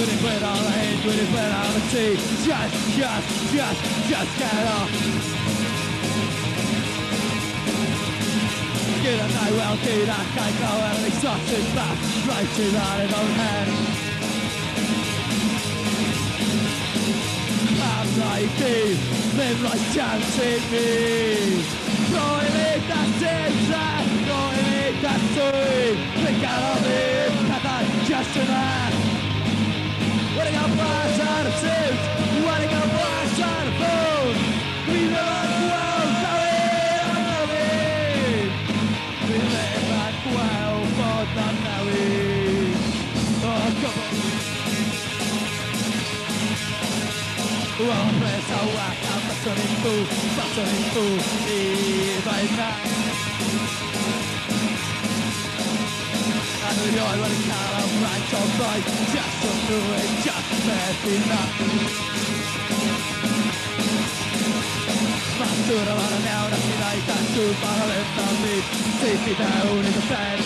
it put on the head, put it put on the sea. Just get off. Get a night well, dude, I can't go out and it's not too bad. Right to that in own head. I'm like deep, live like chancing me. Throwing it, that's it, throwing it, that's it. Think out of it, and I'm just a man. Running up fast out of suit, running up fast out of food. We live like well, now it. We live like well, but not now it. Oh, come on. Well, press a whack, I'm buttoning fool, if I'm not. I know you're running out of right or right, just to do it, just bad enough. Master of all now, nothing like that, to follow left on me, take me down in the bed.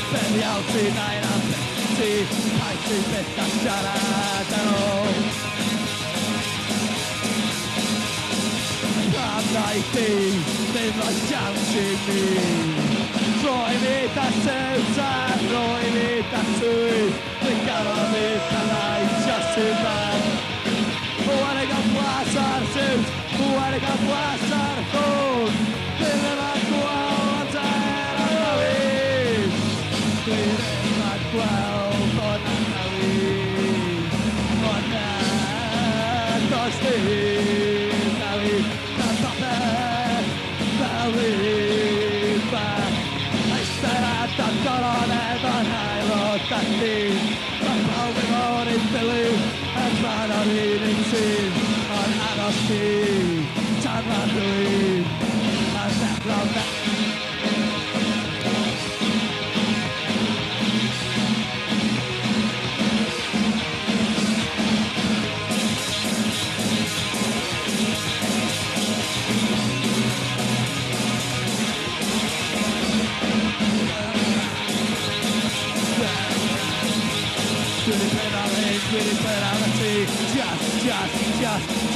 Spend the outside night, I'm I see questa sciarata I'm like thee, sembra ciancimi Throwing da senza, throwing da sui Picchiano vita like just too bad Wanna go passar suit, wanna go passar food Dille la tua terra la vis Dille la tua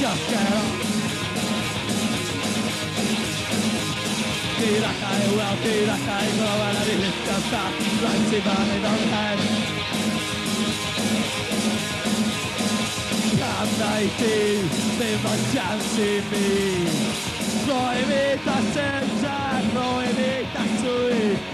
Just get on. Tirakai, well, tirakai, go and I lift up that right in my head. I'm 19, live my chance in me. Prohibita senza, prohibita sui.